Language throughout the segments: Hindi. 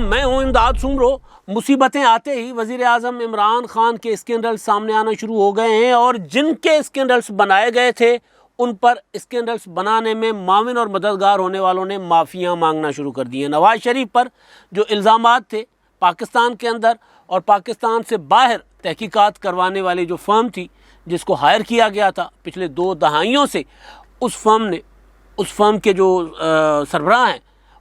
मैं हूं इमदाद सुमरो। मुसीबतें आते ही वज़ीर आज़म इमरान खान के स्कैंडल्स सामने आना शुरू हो गए हैं और जिनके स्कैंडल्स बनाए गए थे उन पर स्कैंडल्स बनाने में माविन और मददगार होने वालों ने माफ़ियाँ मांगना शुरू कर दी हैं। नवाज़ शरीफ पर जो इल्ज़ामात थे पाकिस्तान के अंदर और पाकिस्तान से बाहर तहकीकात करवाने वाली जो फर्म थी जिसको हायर किया गया था पिछले 2 दहाइयों से, उस फर्म के जो सरबराह हैं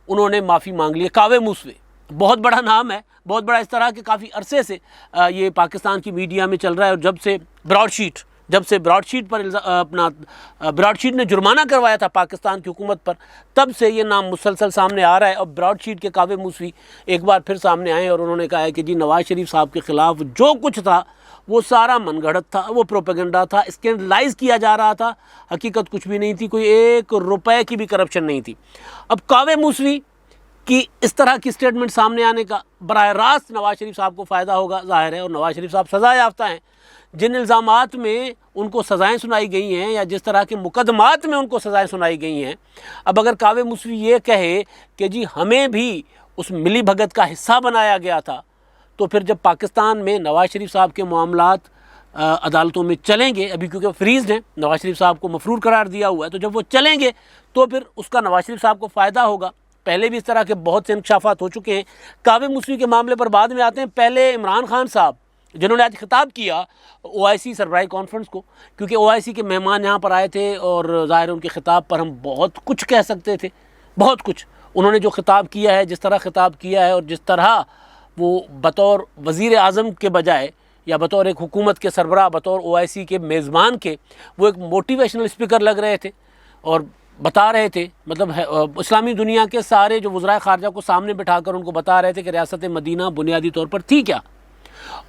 उन्होंने माफ़ी मांग ली है। कावे मूसवी बहुत बड़ा नाम है, बहुत बड़ा, इस तरह के काफ़ी अरसे से ये पाकिस्तान की मीडिया में चल रहा है। और जब से ब्रॉडशीट पर ब्रॉडशीट ने जुर्माना करवाया था पाकिस्तान की हुकूमत पर, तब से ये नाम मुसलसल सामने आ रहा है। और ब्रॉडशीट के कावे मूसवी एक बार फिर सामने आए और उन्होंने कहा है कि जी नवाज़ शरीफ साहब के ख़िलाफ़ जो कुछ था वो सारा मनगढ़ंत था, वो प्रोपेगेंडा था, स्कैंडलाइज किया जा रहा था, हकीकत कुछ भी नहीं थी, कोई 1 रुपए की भी करप्शन नहीं थी। अब कावे मूसवी कि इस तरह की स्टेटमेंट सामने आने का बराह रास्त नवाज़ शरीफ साहब को फ़ायदा होगा ज़ाहिर है। और नवाज़ शरीफ साहब सज़ा याफ्ता हैं, जिन इल्ज़ामात में उनको सज़ाएँ सुनाई गई हैं या जिस तरह के मुकदमात में उनको सज़ाएँ सुनाई गई हैं, अब अगर कावे मूसवी ये कहे कि जी हमें भी उस मिली भगत का हिस्सा बनाया गया था, तो फिर जब पाकिस्तान में नवाज़ शरीफ साहब के मामलात अदालतों में चलेंगे, अभी क्योंकि फ्रीज़ हैं, नवाज़ शरीफ साहब को मफरूर करार दिया हुआ है, तो जब वो चलेंगे तो फिर उसका नवाज़ शरीफ साहब को फ़ायदा होगा। पहले भी इस तरह के बहुत से इंकशाफात हो चुके हैं। कावे मूसवी के मामले पर बाद में आते हैं। पहले इमरान खान साहब जिन्होंने आज खिताब किया OIC सरबराही कॉन्फ्रेंस को, क्योंकि OIC के मेहमान यहाँ पर आए थे और ज़ाहिर उनके ख़िताब पर हम बहुत कुछ कह सकते थे, बहुत कुछ। उन्होंने जो खिताब किया है, जिस तरह खिताब किया है और जिस तरह वो बतौर वज़ीर आज़म के बजाय या बतौर एक हुकूमत के सरबराह, बतौर OIC के मेज़बान के, वो एक मोटिवेशनल स्पीकर लग रहे थे और बता रहे थे, मतलब इस्लामी दुनिया के सारे जो वज़राए ख़ारजा को सामने बिठाकर उनको बता रहे थे कि रियासत मदीना बुनियादी तौर पर थी क्या,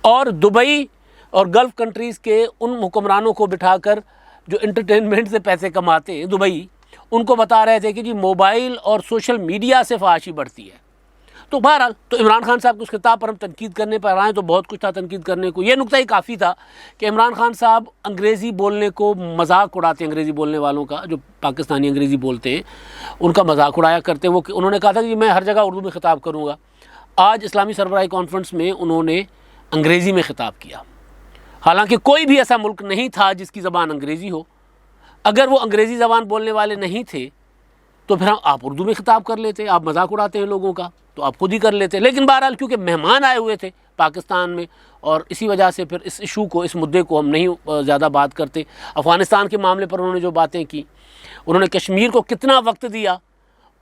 और दुबई और गल्फ़ कंट्रीज़ के उन हुक्मरानों को बिठाकर जो एंटरटेनमेंट से पैसे कमाते हैं दुबई, उनको बता रहे थे कि जी मोबाइल और सोशल मीडिया से फहाशी बढ़ती है। तो बहरहाल तो इमरान खान साहब की उस खिताब पर हम तनकीद करने पर आए तो बहुत कुछ था तनकीद करने को। ये नुक्ता ही काफ़ी था कि इमरान खान साहब अंग्रेज़ी बोलने को मजाक उड़ाते हैं, अंग्रेज़ी बोलने वालों का, जो पाकिस्तानी अंग्रेज़ी बोलते हैं उनका मजाक उड़ाया करते हैं। वो उन्होंने कहा था कि मैं हर जगह उर्दू में ख़िताब करूँगा। आज इस्लामी सरबराही कॉन्फ्रेंस में उन्होंने अंग्रेज़ी में ख़िताब किया, हालांकि कोई भी ऐसा मुल्क नहीं था जिसकी ज़बान अंग्रेज़ी हो। अगर वो अंग्रेज़ी ज़बान बोलने वाले नहीं थे तो फिर आप उर्दू में ख़िताब कर लेते। आप मजाक उड़ाते हैं लोगों का तो आप खुद ही कर लेते। लेकिन बहरहाल क्योंकि मेहमान आए हुए थे पाकिस्तान में और इसी वजह से फिर इस इशू को, इस मुद्दे को हम नहीं ज़्यादा बात करते। अफ़गानिस्तान के मामले पर उन्होंने जो बातें की, उन्होंने कश्मीर को कितना वक्त दिया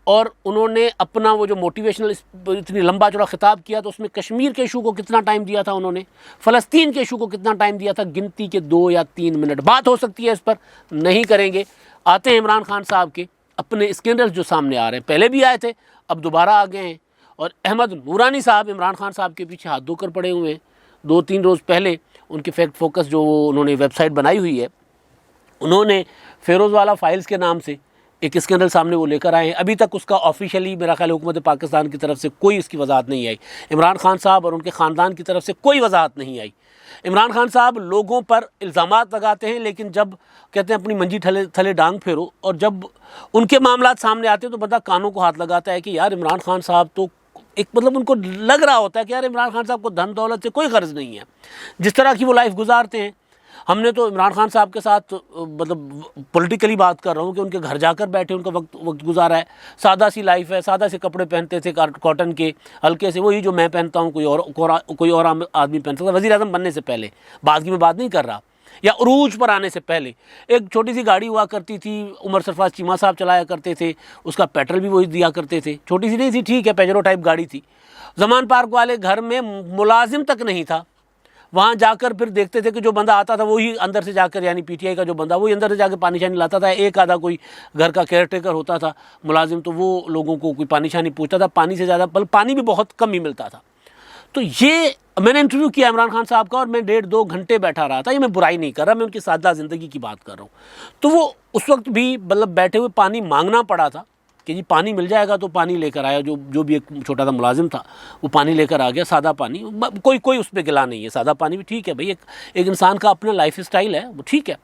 और उन्होंने अपना वो जो मोटिवेशनल इतनी लंबा चौड़ा ख़िताब किया तो उसमें कश्मीर के इशू को कितना टाइम दिया था उन्होंने, फ़लस्तीन के इशू को कितना टाइम दिया था, गिनती के 2 या 3 मिनट। बात हो सकती है इस पर, नहीं करेंगे। आते हैं इमरान खान साहब के अपने स्कैंडल्स जो सामने आ रहे हैं, पहले भी आए थे, अब दोबारा आ गए हैं। और अहमद नूरानी साहब इमरान खान साहब के पीछे हाथ धोकर पड़े हुए हैं। 2-3 रोज़ पहले उनकी फैक्ट फोकस जो उन्होंने वेबसाइट बनाई हुई है, उन्होंने फ़िरोज़वाला फाइल्स के नाम से एक स्कैंडल सामने वो लेकर आए हैं। अभी तक उसका ऑफिशियली मेरा ख्याल हुकूमत पाकिस्तान की तरफ से कोई इसकी वजाहत नहीं आई। इमरान खान साहब और उनके ख़ानदान की तरफ से कोई वजाहत नहीं आई। इमरान खान साहब लोगों पर इल्ज़ामात लगाते हैं, लेकिन जब कहते हैं अपनी मंजी थले डांग फेरो, और जब उनके मामलात सामने आते हैं तो बंदा कानों को हाथ लगाता है कि यार इमरान खान साहब तो एक, मतलब उनको लग रहा होता है कि यार इमरान खान साहब को धन दौलत से कोई गर्ज नहीं है, जिस तरह की वो लाइफ गुजारते हैं। हमने तो इमरान खान साहब के साथ, मतलब पॉलिटिकली बात कर रहा हूँ, कि उनके घर जाकर बैठे उनका वक्त गुजारा है। सादा सी लाइफ है, सादा से कपड़े पहनते थे कॉटन के हल्के से, वही जो मैं पहनता हूँ, कोई और आदमी पहनता था वज़ीर आज़म बनने से पहले, बाद की मैं बात नहीं कर रहा, या उरूज पर आने से पहले। एक छोटी सी गाड़ी हुआ करती थी, उमर सरफराज चीमा साहब चलाया करते थे, उसका पेट्रोल भी वही दिया करते थे। छोटी सी नहीं थी, ठीक है, पेजरो टाइप गाड़ी थी। ज़मान पार्क वाले घर में मुलाजिम तक नहीं था, वहाँ जाकर फिर देखते थे कि जो बंदा आता था वही अंदर से जाकर, यानी PTI का जो बंदा, वही अंदर से जाकर पानी शानी लाता था। एक आधा कोई घर का केयर टेकर होता था मुलाजिम, तो वो लोगों को कोई पानी शानी पूछता था। पानी से ज़्यादा पानी भी बहुत कम ही मिलता था। तो ये मैंने इंटरव्यू किया इमरान खान साहब का और मैं 1.5-2 घंटे बैठा रहा था। ये मैं बुराई नहीं कर रहा, मैं उनकी सादा ज़िंदगी की बात कर रहा हूँ। तो वो उस वक्त भी मतलब बैठे हुए पानी मांगना पड़ा था कि जी पानी मिल जाएगा, तो पानी लेकर आया। जो भी एक छोटा सा मुलाजिम था वो पानी लेकर आ गया, सादा पानी। कोई उस पर गिला नहीं है, सादा पानी भी ठीक है भाई, एक इंसान का अपना लाइफ स्टाइल है, वो ठीक है।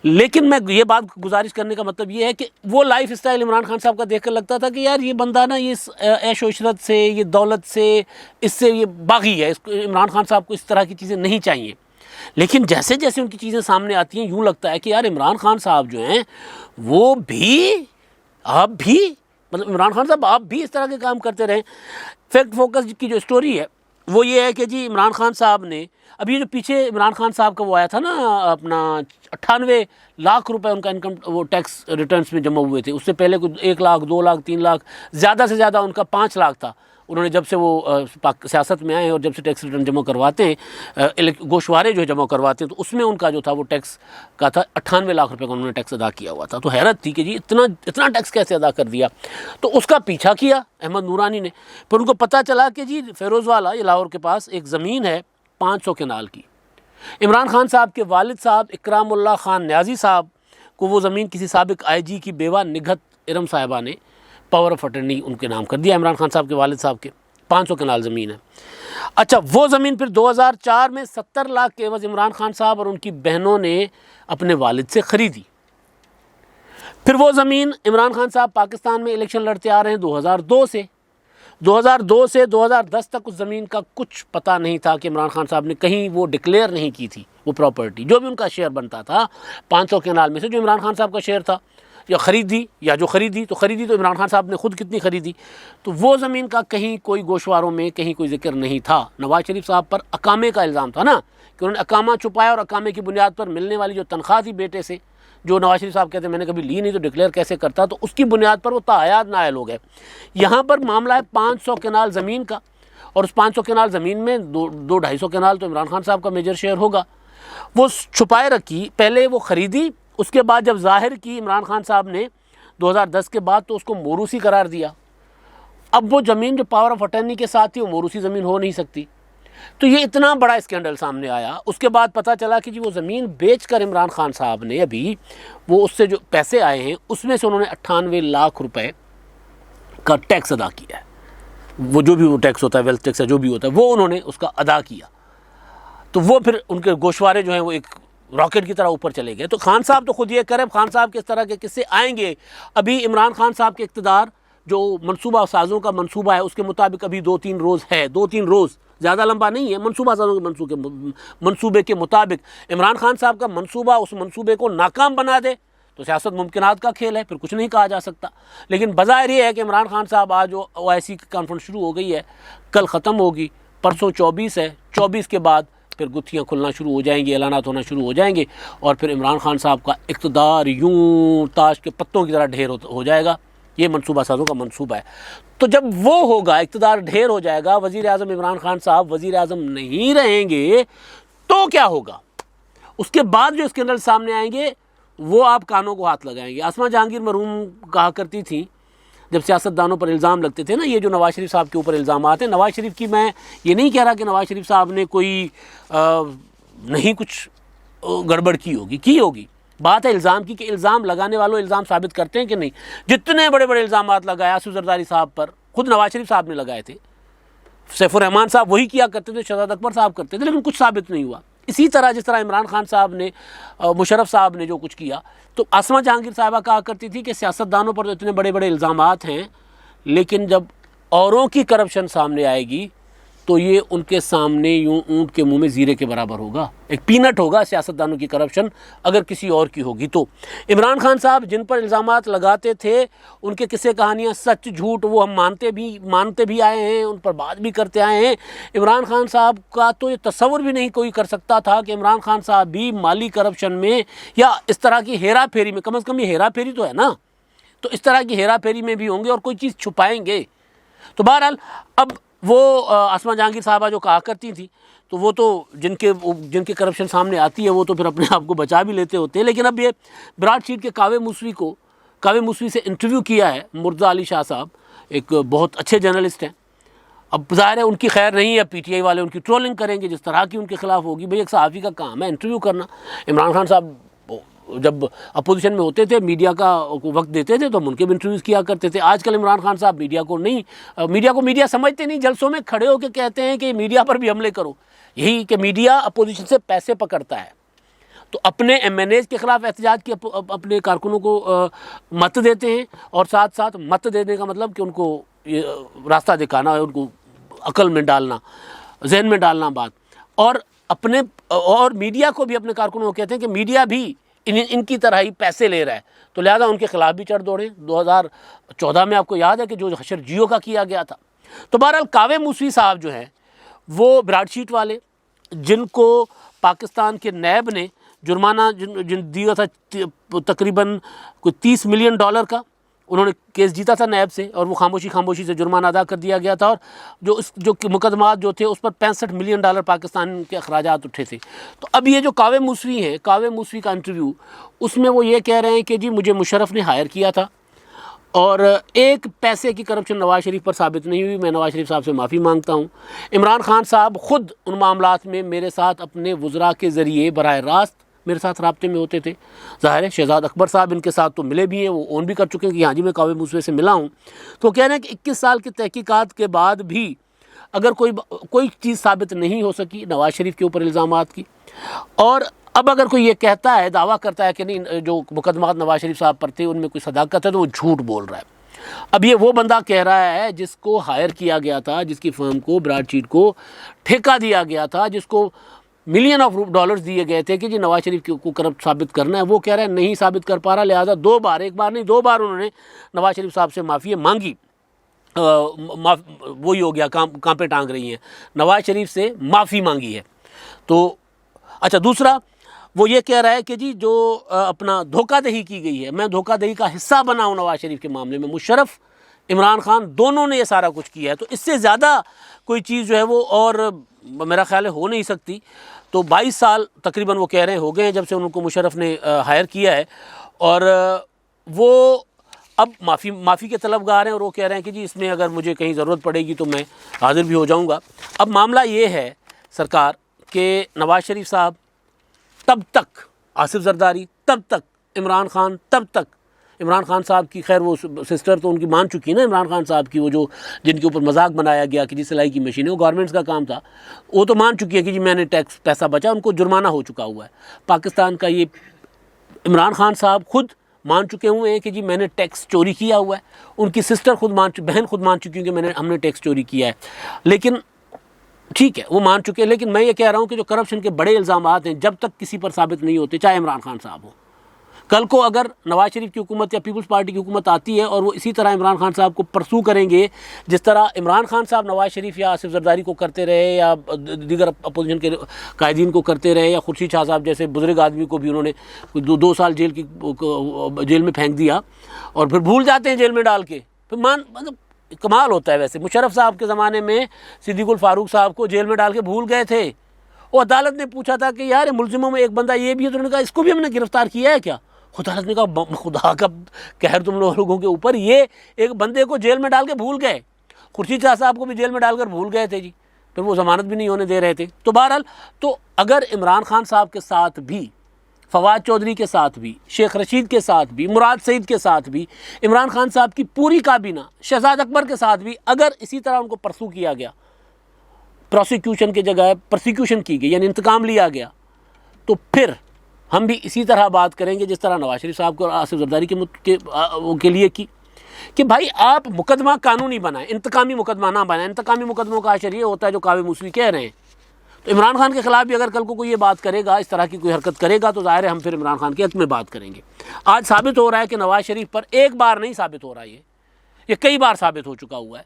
लेकिन मैं ये बात गुजारिश करने का मतलब ये है कि वो लाइफ स्टाइल इमरान खान साहब का देखकर लगता था कि यार ये बंदा ना ये ऐश व इशरत से, ये दौलत से, इससे ये बागी है, इसको इमरान खान साहब को इस तरह की चीज़ें नहीं चाहिए। लेकिन जैसे जैसे उनकी चीज़ें सामने आती हैं यूँ लगता है कि यार इमरान खान साहब जो हैं वो भी, आप भी, मतलब इमरान खान साहब आप भी इस तरह के काम करते रहें। फैक्ट फोकस की जो स्टोरी है वो ये है कि जी इमरान खान साहब ने अभी ये जो पीछे इमरान खान साहब का वो आया था ना, अपना 98 लाख रुपए उनका इनकम वो टैक्स रिटर्न्स में जमा हुए थे। उससे पहले कुछ 1 लाख, 2 लाख, 3 लाख, ज़्यादा से ज़्यादा उनका 5 लाख था। उन्होंने जब से वो सियासत में आए और जब से टैक्स रिटर्न जमा करवाते हैं, गोशवारे जो जमा करवाते हैं, तो उसमें उनका जो था वो टैक्स का था 98 लाख रुपए का उन्होंने टैक्स अदा किया हुआ था। तो हैरत थी कि जी इतना टैक्स कैसे अदा कर दिया। तो उसका पीछा किया अहमद नूरानी ने। फिर उनको पता चला कि जी फिरोज़वाला, ये लाहौर के पास एक ज़मीन है 500 कनाल की। इमरान खान साहब के वालिद साहब इकरामुल्लाह खान न्याजी साहब को वो ज़मीन किसी साबिक IG की बेवा निगहत इरम साहिबा ने पावर ऑफ अटर्नी उनके नाम कर दिया। इमरान खान साहब के वालिद साहब के 500 कनाल ज़मीन है। अच्छा, वो ज़मीन फिर 2004 में 70 लाख के एवज़ इमरान खान साहब और उनकी बहनों ने अपने वालिद से ख़रीदी। फिर वो ज़मीन इमरान खान साहब पाकिस्तान में इलेक्शन लड़ते आ रहे हैं 2002 से 2010 तक उस ज़मीन का कुछ पता नहीं था कि इमरान खान साहब ने कहीं वो डिक्लेयर नहीं की थी वो प्रॉपर्टी। जो भी उनका शेयर बनता था 500 कनाल में से, जो इमरान खान साहब का शेयर था, या खरीदी तो इमरान खान साहब ने खुद कितनी ख़रीदी, तो वो ज़मीन का कहीं कोई गोशवारों में कहीं कोई जिक्र नहीं था। नवाज शरीफ साहब पर अकामे का इल्ज़ाम था ना, कि उन्होंने अकामा छुपाया और अकामे की बुनियाद पर मिलने वाली जो तनख्वाह थी बेटे से, जो नवाज शरीफ साहब कहते हैं मैंने कभी ली नहीं तो डिक्लेयर कैसे करता, तो उसकी बुनियाद पर वो तायाद नायल हो गए। यहाँ पर मामला है 500 कनाल ज़मीन का, और उस 500 कनाल ज़मीन में 200-250 कनाल तो इमरान खान साहब का मेजर शेयर होगा। वो छुपाए रखी, पहले वो ख़रीदी, उसके बाद जब ज़ाहिर की इमरान खान साहब ने 2010 के बाद, तो उसको मोरूसी करार दिया। अब वो ज़मीन जो पावर ऑफ अटर्नी के साथ थी वो मोरूसी ज़मीन हो नहीं सकती। तो ये इतना बड़ा स्कैंडल सामने आया। उसके बाद पता चला कि जी वो ज़मीन बेचकर इमरान खान साहब ने अभी वो उससे जो पैसे आए हैं उसमें से उन्होंने 98 लाख रुपए का टैक्स अदा किया है। वो जो भी वो टैक्स होता है, वेल्थ टैक्स जो भी होता है, वो उन्होंने उसका अदा किया। तो वो फिर उनके गोशवारे जो हैं वो एक रॉकेट की तरह ऊपर चले गए। तो खान साहब तो खुद ये करें, खान साहब किस तरह के किस्से आएंगे। अभी इमरान खान साहब के इक़्तिदार जो मनसूबा साजों का मनसूबा है उसके मुताबिक अभी 2-3 रोज़ है, 2-3 रोज़, ज़्यादा लंबा नहीं है। मनसूबा साजों के मनसूबे के मुताबिक इमरान खान साहब का मनसूबा उस मनसूबे को नाकाम बना दे तो सियासत मुमकिनात का खेल है, फिर कुछ नहीं कहा जा सकता। लेकिन बज़ाहिर ये है कि इमरान खान साहब आज OIC की कॉन्फ्रेंस शुरू हो गई है, कल ख़त्म होगी, परसों 24 है, 24 के बाद फिर गुत्थियाँ खुलना शुरू हो जाएंगी, ऐलानात होना शुरू हो जाएंगे, और फिर इमरान खान साहब का इक़्तिदार यूं ताश के पत्तों की तरह ढेर हो जाएगा। ये मनसूबा साजों का मनसूबा है। तो जब वो होगा, इक़्तिदार ढेर हो जाएगा, वज़ीर आज़म इमरान खान साहब वज़ीर आज़म नहीं रहेंगे, तो क्या होगा? उसके बाद जो स्कैंडल सामने आएंगे वो आप कानों को हाथ लगाएंगे। आसमा जहांगीर मरहूम कहा करती थी, जब सियासतदानों पर इल्ज़ाम लगते थे ना, ये जो नवाज शरीफ साहब के ऊपर इल्ज़ाम आते हैं, नवाज शरीफ की मैं ये नहीं कह रहा कि नवाज शरीफ साहब ने कोई नहीं कुछ गड़बड़ की होगी। बात है इल्ज़ाम की, कि इल्ज़ाम लगाने वालों इल्ज़ाम साबित करते हैं कि नहीं। जितने बड़े बड़े इल्ज़ाम लगाए आसिफ जरदारी साहब पर, खुद नवाज शरीफ साहब ने लगाए थे, सैफुर रहमान साहब वही किया करते थे, शहजाद अकबर साहब करते थे, लेकिन कुछ साबित नहीं हुआ। इसी तरह जिस तरह इमरान खान साहब ने, मुशर्रफ साहब ने जो कुछ किया, तो आसमा जहांगीर साहिबा कहा करती थी कि सियासतदानों पर तो इतने बड़े बड़े इल्ज़ामात हैं, लेकिन जब औरों की करप्शन सामने आएगी तो ये उनके सामने यूं ऊँट के मुंह में ज़ीरे के बराबर होगा, एक पीनट होगा सियासतदानों की करप्शन अगर किसी और की होगी तो। इमरान खान साहब जिन पर इल्ज़ामात लगाते थे, उनके किस्से कहानियाँ सच झूठ वो हम मानते भी आए हैं, उन पर बात भी करते आए हैं। इमरान खान साहब का तो ये तस्वर भी नहीं कोई कर सकता था कि इमरान खान साहब भी माली करप्शन में या इस तरह की हेरा फेरी में, कम से कम ये हेरा फेरी तो है ना, तो इस तरह की हेरा फेरी में भी होंगे और कोई चीज़ छुपाएंगे। तो बहरहाल अब वो आसमा जहांगीर साहबा जो कहा करती थी, तो वो तो जिनके करप्शन सामने आती है वो तो फिर अपने आप को बचा भी लेते होते हैं। लेकिन अब ये ब्रॉड शीट के कावे मूसवी से इंटरव्यू किया है मुर्तज़ा अली शाह साहब, एक बहुत अच्छे जर्नलिस्ट हैं। अब ज़ाहिर है उनकी खैर नहीं है, PTI वाले उनकी ट्रोलिंग करेंगे जिस तरह की उनके खिलाफ होगी। भाई एक सहाफ़ी का काम है इंटरव्यू करना। इमरान खान साहब जब अपोजिशन में होते थे, मीडिया का वक्त देते थे, तो हम उनके भी इंटरव्यूज़ किया करते थे। आजकल इमरान खान साहब मीडिया को मीडिया समझते नहीं, जलसों में खड़े होकर कहते हैं कि मीडिया पर भी हमले करो, यही कि मीडिया अपोजिशन से पैसे पकड़ता है। तो अपने MNAs के ख़िलाफ़ एहतजाज की अपने कारकुनों को मत देते हैं, और साथ साथ मत देने का मतलब कि उनको ये रास्ता दिखाना, उनको अकल में डालना, जहन में डालना बात। और मीडिया को भी अपने कारकुनों को कहते हैं कि मीडिया भी इनकी तरह ही पैसे ले रहा है, तो लिहाजा उनके खिलाफ भी चढ़ दौड़े। 2014 में आपको याद है कि जो हशर जियो का किया गया था। तो बहरहाल कावे मूसवी साहब जो हैं वो ब्राडशीट वाले, जिनको पाकिस्तान के नैब ने जुर्माना जिन दिया था तकरीबन कोई $30 मिलियन का, उन्होंने केस जीता था नैब से, और वो खामोशी से जुर्माना अदा कर दिया गया था, और जो मुकदमात जो थे उस पर $65 मिलियन पाकिस्तान के अखराजात उठे थे। तो अब ये जो कावे मूसवी हैं, कावे मूसवी का इंटरव्यू, उसमें वो ये कह रहे हैं कि जी मुझे मुशर्रफ ने हायर किया था और एक पैसे की करप्शन नवाज़ शरीफ पर साबित नहीं हुई, मैं नवाज़ शरीफ साहब से माफ़ी मांगता हूँ। इमरान खान साहब ख़ुद उन मामलात में मेरे साथ अपने वज़रा के ज़रिए बराह रास्त मेरे साथ राब्ते में होते थे। ज़ाहिर है शहजाद अकबर साहब इनके साथ तो मिले भी हैं, वो ओन भी कर चुके हैं कि हाँ जी मैं कावे मूसवी से मिला हूँ। तो कह रहे हैं कि 21 साल की तहकीकात के बाद भी अगर कोई चीज़ साबित नहीं हो सकी नवाज़ शरीफ के ऊपर इल्ज़ामात की, और अब अगर कोई ये कहता है, दावा करता है कि नहीं जो मुकदमात नवाज़ शरीफ साहब पर थे उनमें कोई सदाकत है, तो वो झूठ बोल रहा है। अब ये वो बंदा कह रहा है जिसको हायर किया गया था, जिसकी फर्म को ब्राडशीट को ठेका दिया गया था, जिसको $मिलियन दिए गए थे कि जी नवाज़ शरीफ को करप्ट साबित करना है, वो कह रहा है नहीं साबित कर पा रहा, लिहाजा एक बार नहीं 2 बार उन्होंने नवाज़ शरीफ साहब से माफ़ी मांगी। वही हो गया, काम पे टांग रही हैं, नवाज़ शरीफ से माफ़ी मांगी है। तो अच्छा, दूसरा वो ये कह रहा है कि जी जो अपना धोखाधड़ी की गई है, मैं धोखाधड़ी का हिस्सा बना हूँ नवाज़ शरीफ के मामले में, मुशर्रफ इमरान खान दोनों ने ये सारा कुछ किया है। तो इससे ज़्यादा कोई चीज़ जो है वो और मेरा ख्याल है हो नहीं सकती। तो 22 साल तकरीबन वो कह रहे हैं हो गए हैं जब से उनको मुशर्रफ ने हायर किया है, और वो अब माफ़ी के तलबगार हैं, और वो कह रहे हैं कि जी इसमें अगर मुझे कहीं ज़रूरत पड़ेगी तो मैं हाज़िर भी हो जाऊँगा। अब मामला ये है सरकार कि नवाज़ शरीफ साहब तब तक, आसिफ जरदारी तब तक, इमरान खान तब तक, इमरान खान साहब की खैर वो सिस्टर तो उनकी मान चुकी है ना, इमरान खान साहब की, वो जो जिनके ऊपर मजाक बनाया गया कि जी सिलाई की मशीन है, वो गवर्नमेंट्स का काम था, वो तो मान चुकी है कि जी मैंने टैक्स पैसा बचा, उनको जुर्माना हो चुका हुआ है पाकिस्तान का। ये इमरान खान साहब खुद मान चुके हुए हैं कि जी मैंने टैक्स चोरी किया हुआ है, उनकी सिस्टर बहन खुद मान चुकी है कि हमने टैक्स चोरी किया है। लेकिन ठीक है वो मान चुके हैं, लेकिन मैं ये कह रहा हूँ कि जो करप्शन के बड़े इल्ज़ामात हैं जब तक किसी पर साबित नहीं होते, चाहे इमरान खान साहब हो, कल को अगर नवाज़ शरीफ की हुकूमत या पीपल्स पार्टी की हुकूमत आती है और वो इसी तरह इमरान खान साहब को परसू करेंगे जिस तरह इमरान खान साहब नवाज़ शरीफ या आसिफ जरदारी को करते रहे, या दीगर अपोजिशन के कायदीन को करते रहे, या खुर्शीद शाह साहब जैसे बुजुर्ग आदमी को भी उन्होंने 2 साल जेल में फेंक दिया और फिर भूल जाते हैं जेल में डाल के, फिर मतलब कमाल होता है। वैसे मुशर्रफ साहब के ज़माने में सिद्दीकुल फारूक साहब को जेल में डाल के भूल गए थे, और अदालत ने पूछा था कि यार मुलजिमों में एक बंदा ये भी है, तो उन्होंने कहा इसको भी हमने गिरफ्तार किया है क्या? अदालत ने कहा खुदा का कहर तुम लोगों के ऊपर, ये एक बंदे को जेल में डाल के भूल गए। खुर्शीद शाह साहब को भी जेल में डालकर भूल गए थे जी, फिर वो ज़मानत भी नहीं होने दे रहे थे। तो बहरहाल, तो अगर इमरान खान साहब के साथ भी, फवाद चौधरी के साथ भी, शेख रशीद के साथ भी, मुराद सईद के साथ भी, इमरान खान साहब की पूरी काबीना, शहजाद अकबर के साथ भी अगर इसी तरह उनको परसू किया गया, प्रोसिक्यूशन की जगह परसिक्यूशन की गई, यानी इंतकाम लिया गया, तो फिर हम भी इसी तरह बात करेंगे जिस तरह नवाज शरीफ साहब को और आसिफ जरदारी के लिए की कि भाई आप मुकदमा कानूनी बनाएं, इंतकामी मुकदमा ना बनाएं। इंतकामी मुकदमों का असर ये होता है जो कावे मूसवी कह रहे हैं। तो इमरान खान के खिलाफ भी अगर कल को कोई ये बात करेगा, इस तरह की कोई हरकत करेगा, तो ज़ाहिर है हम फिर इमरान खान के हक़ में बात करेंगे। आज साबित हो रहा है कि नवाज शरीफ पर एक बार नहीं साबित हो रहा है, ये कई बार साबित हो चुका हुआ है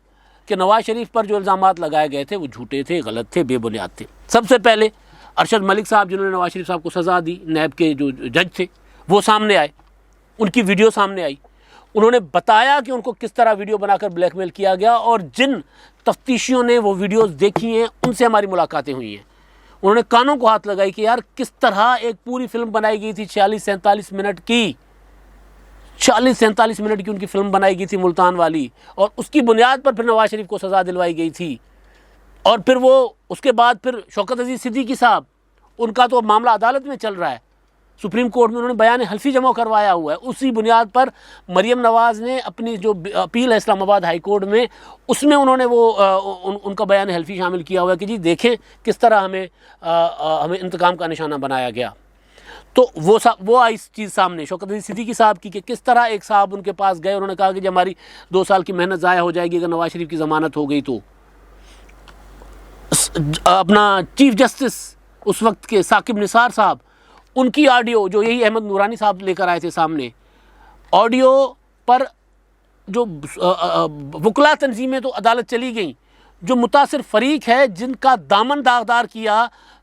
कि नवाज शरीफ पर जो इल्ज़ामात लगाए गए थे वो झूठे थे, गलत थे, बेबुनियाद थे। सबसे पहले अरशद मलिक साहब जिन्होंने नवाज शरीफ साहब को सज़ा दी, नैब के जो जज थे, वो सामने आए, उनकी वीडियो सामने आई, उन्होंने बताया कि उनको किस तरह वीडियो बनाकर ब्लैकमेल किया गया, और जिन तफ्तीशियों ने वो वीडियोस देखी हैं उनसे हमारी मुलाकातें हुई हैं। उन्होंने कानों को हाथ लगाई कि यार किस तरह एक पूरी फिल्म बनाई गई थी 40-47 मिनट की, 40-47 मिनट की उनकी फिल्म बनाई गई थी मुल्तान वाली, और उसकी बुनियाद पर फिर नवाज शरीफ को सज़ा दिलवाई गई थी। और फिर वो उसके बाद फिर शौकत अजीज़ सिद्दीकी साहब, उनका तो मामला अदालत में चल रहा है, सुप्रीम कोर्ट में उन्होंने बयान हल्फी जमा करवाया हुआ है। उसी बुनियाद पर मरियम नवाज़ ने अपनी जो अपील है इस्लामाबाद हाई कोर्ट में, उसमें उन्होंने वो उनका बयान हल्फी शामिल किया हुआ है कि जी देखें किस तरह हमें इंतकाम का निशाना बनाया गया। तो वो आई चीज़ सामने शौकत अली सिद्दीकी साहब की कि किस तरह एक साहब उनके पास गए, उन्होंने कहा कि जब हमारी 2 साल की मेहनत ज़ाया हो जाएगी अगर नवाज शरीफ की ज़मानत हो गई तो। अपना चीफ जस्टिस उस वक्त के साकिब निसार साहब, उनकी ऑडियो जो यही अहमद नूरानी साहब लेकर आए थे सामने, ऑडियो पर जो वकला तंजीमें तो अदालत चली गई, जो मुतासिर फरीक है जिनका दामन दागदार किया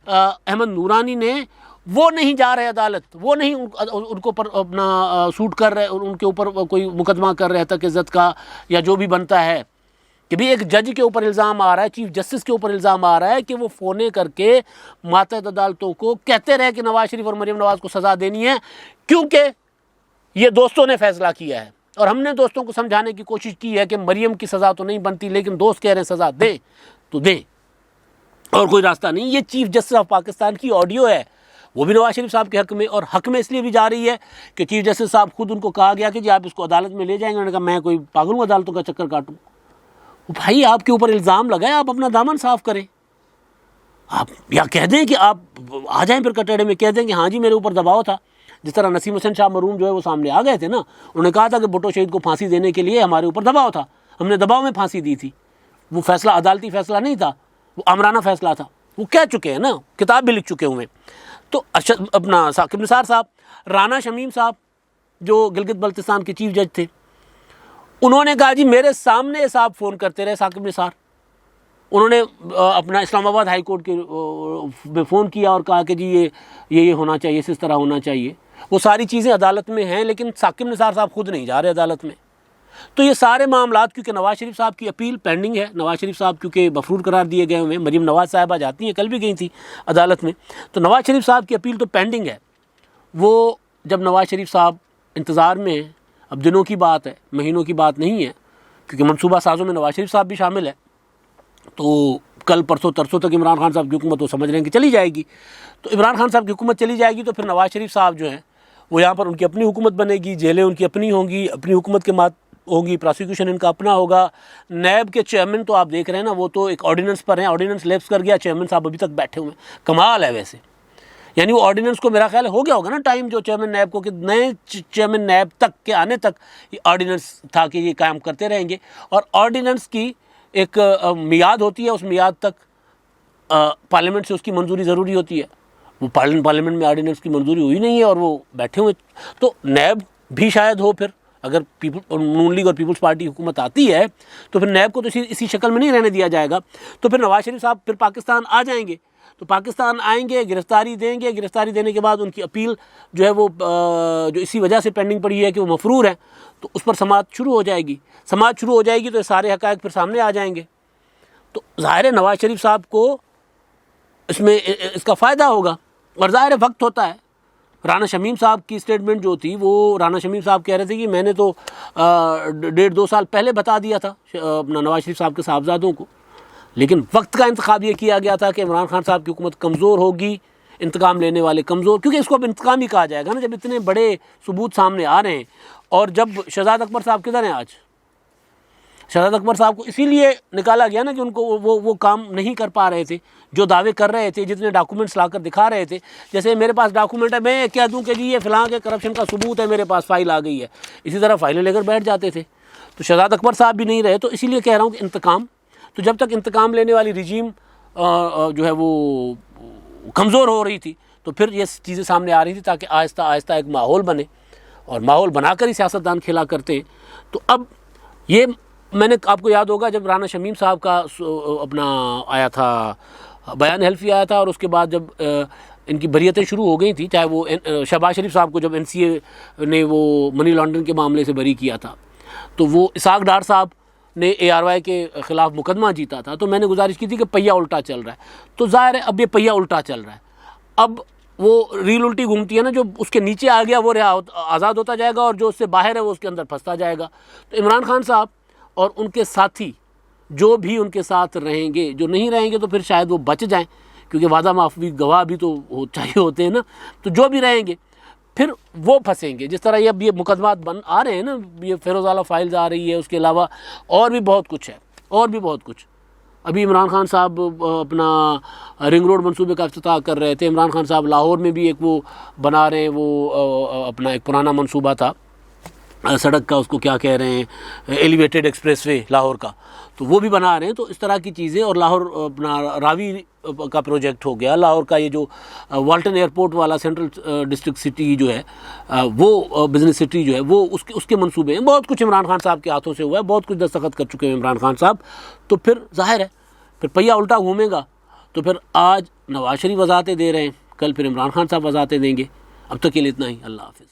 अहमद नूरानी ने, वो नहीं जा रहे अदालत, वो नहीं उनको पर अपना सूट कर रहे, उनके ऊपर कोई मुकदमा कर रहे तक इज़्ज़त का या जो भी बनता है कि भी एक जज के ऊपर इल्ज़ाम आ रहा है, चीफ जस्टिस के ऊपर इल्ज़ाम आ रहा है कि वो फ़ोने करके मातहत अदालतों को कहते रहे कि नवाज शरीफ और मरीम नवाज़ को सज़ा देनी है क्योंकि ये दोस्तों ने फ़ैसला किया है। और हमने दोस्तों को समझाने की कोशिश की है कि मरीम की सज़ा तो नहीं बनती, लेकिन दोस्त कह रहे हैं सज़ा दें तो दें और कोई रास्ता नहीं। ये चीफ जस्टिस ऑफ पाकिस्तान की ऑडियो है, वो भी नवाज शरीफ साहब के हक़ में, और हक़ में इसलिए भी जा रही है कि चीफ जस्टिस साहब खुद उनको कहा गया कि जी आप इसको अदालत में ले जाएंगे। उन्होंने कहा मैं कोई पागल हूँ अदालतों का चक्कर काटूँ। भाई आपके ऊपर इल्ज़ाम लगाए, आप अपना दामन साफ़ करें। आप या कह दें कि आप आ जाएं, फिर कटड़े में कह दें कि हाँ जी मेरे ऊपर दबाव था। जिस तरह नसीम हुसैन शाह मरूम जो है वो सामने आ गए थे ना, उन्होंने कहा था कि भुट्टो शहीद को फांसी देने के लिए हमारे ऊपर दबाव था, हमने दबाव में फांसी दी थी। वो फैसला अदालती फैसला नहीं था, वो आमराना फैसला था। वो कह चुके हैं ना, किताब भी लिख चुके हुए। तो अपना साकिब निसार साहब, राना शमीम साहब जो गिलगित बल्तिस्तान के चीफ जज थे, उन्होंने कहा जी मेरे सामने साहब फ़ोन करते रहे साकिब निसार। उन्होंने अपना इस्लामाबाद हाई कोर्ट के में फ़ोन किया और कहा कि जी ये होना चाहिए, इस तरह होना चाहिए। वो सारी चीज़ें अदालत में हैं, लेकिन साकिब निसार साहब खुद नहीं जा रहे अदालत में। तो ये सारे मामलात क्योंकि नवाज शरीफ साहब की अपील पेंडिंग है, नवाज शरीफ साहब क्योंकि मफरूर करार दिए गए हुए हैं, मरीम नवाज़ साहिबा जाती हैं, कल भी गई थी अदालत में, तो नवाज शरीफ साहब की अपील तो पेंडिंग है। वो जब नवाज शरीफ साहब इंतज़ार में हैं, अब दिनों की बात है, महीनों की बात नहीं है, क्योंकि मनसूबा साज़ों में नवाज शरीफ साहब भी शामिल है। तो कल परसों तरसों तक इमरान खान साहब की हुकूमत वो समझ रहे हैं कि चली जाएगी। तो इमरान खान साहब की हुकूमत चली जाएगी तो फिर नवाज शरीफ साहब जो हैं वो यहाँ पर उनकी अपनी हुकूमत बनेगी, जेलें उनकी अपनी होंगी, अपनी हुकूमत के मात होगी, प्रोसिक्यूशन इनका अपना होगा। नैब के चेयरमैन तो आप देख रहे हैं ना, वो तो एक ऑर्डिनेंस पर हैं, ऑर्डिनेंस लैप्स कर गया, चेयरमैन साहब अभी तक बैठे हुए हैं। कमाल है वैसे, यानी वो ऑर्डिनेंस को मेरा ख्याल हो गया होगा ना टाइम, जो चेयरमैन नैब को कि नए चेयरमैन नैब तक के आने तक ये ऑर्डिनेंस था कि ये काम करते रहेंगे। और ऑर्डिनेंस की एक मियाद होती है, उस मियाद तक पार्लियामेंट से उसकी मंजूरी ज़रूरी होती है। वो पार्लियामेंट में ऑर्डिनेंस की मंजूरी हुई नहीं है और वो बैठे हुए। तो नैब भी शायद हो, फिर अगर नून लीग और पीपल्स पार्टी हुकूमत आती है तो फिर नैब को तो इसी शक्ल में नहीं रहने दिया जाएगा। तो फिर नवाज शरीफ साहब फिर पाकिस्तान आ जाएंगे, तो पाकिस्तान आएंगे, गिरफ्तारी देंगे, गिरफ्तारी देने के बाद उनकी अपील जो है वो जो इसी वजह से पेंडिंग पड़ी है कि वो मफरूर है, तो उस पर समाअत शुरू हो जाएगी। समाअत शुरू हो जाएगी तो सारे हक़ाइक़ फिर सामने आ जाएंगे। तो ज़ाहिर है नवाज शरीफ साहब को इसमें इसका फ़ायदा होगा, और ज़ाहिर है वक्त होता है। राना शमीम साहब की स्टेटमेंट जो थी, वो राना शमीम साहब कह रहे थे कि मैंने तो 1.5-2 साल पहले बता दिया था अपना नवाज शरीफ साहब के साहबजादों को, लेकिन वक्त का इंतखाब ये किया गया था कि इमरान खान साहब की हुकूमत कमज़ोर होगी, इंतकाम लेने वाले कमज़ोर, क्योंकि इसको अब इंतकाम ही कहा जाएगा ना जब इतने बड़े सबूत सामने आ रहे हैं। और जब शहजाद अकबर साहब किधर हैं आज, शहजाद अकबर साहब को इसीलिए निकाला गया ना कि उनको वो काम नहीं कर पा रहे थे जो दावे कर रहे थे, जितने डॉक्यूमेंट्स लाकर दिखा रहे थे। जैसे मेरे पास डॉक्यूमेंट है, मैं कह दूं कि जी ये फ़लाँ के करप्शन का सबूत है, मेरे पास फ़ाइल आ गई है, इसी तरह फ़ाइलें लेकर बैठ जाते थे। तो शहजाद अकबर साहब भी नहीं रहे, तो इसीलिए कह रहा हूँ कि इंतकाम, तो जब तक इंतकाम लेने वाली रिजीम जो है वो कमज़ोर हो रही थी तो फिर ये चीज़ें सामने आ रही थी, ताकि आहिस्ता आहिस्ता एक माहौल बने, और माहौल बनाकर ही सियासतदान खेला करते। तो अब ये मैंने आपको याद होगा जब राना शमीम साहब का अपना आया था बयान हल्फी आया था, और उसके बाद जब इनकी बरियतें शुरू हो गई थी, चाहे वो शहबाज शरीफ साहब को जब NCA ने वो मनी लॉन्ड्रिंग के मामले से बरी किया था, तो वो इसाक डार साहब ने ARY के ख़िलाफ़ मुकदमा जीता था। तो मैंने गुजारिश की थी कि पहिया उल्टा चल रहा है, तो ज़ाहिर है अब ये पहिया उल्टा चल रहा है। अब वो रील उल्टी घूमती है ना, जो उसके नीचे आ गया वो आज़ाद होता जाएगा, और जो उससे बाहर है वो उसके अंदर फंसता जाएगा। तो इमरान खान साहब और उनके साथी जो भी उनके साथ रहेंगे, जो नहीं रहेंगे तो फिर शायद वो बच जाएं, क्योंकि वादा माफी गवाह भी तो चाहिए होते हैं ना। तो जो भी रहेंगे फिर वो फंसेंगे। जिस तरह ये मुकदमात बन आ रहे हैं ना, ये फ़िरोज़ आला फाइल्स आ रही है, उसके अलावा और भी बहुत कुछ है, और भी बहुत कुछ। अभी इमरान खान साहब अपना रिंग रोड मंसूबे का इफ्तिताह कर रहे थे। इमरान खान साहब लाहौर में भी एक वो बना रहे हैं, वो अपना एक पुराना मंसूबा था सड़क का, उसको क्या कह रहे हैं, एलिवेटेड एक्सप्रेसवे लाहौर का, तो वो भी बना रहे हैं। तो इस तरह की चीज़ें, और लाहौर अपना रावी का प्रोजेक्ट हो गया, लाहौर का ये जो वाल्टन एयरपोर्ट वाला सेंट्रल डिस्ट्रिक्ट सिटी जो है, वो बिजनेस सिटी जो है, वो उसके मंसूबे हैं। बहुत कुछ इमरान खान साहब के हाथों से हुआ है, बहुत कुछ दस्तखत कर चुके हैं इमरान खान साहब। तो फिर जाहिर है फिर पहिया उल्टा घूमेगा। तो फिर आज नवाज शरीफ वजाहतें दे रहे हैं, कल फिर इमरान खान साहब वजाहतें देंगे। अब तक के लिए इतना ही। अल्लाह हाफिज़।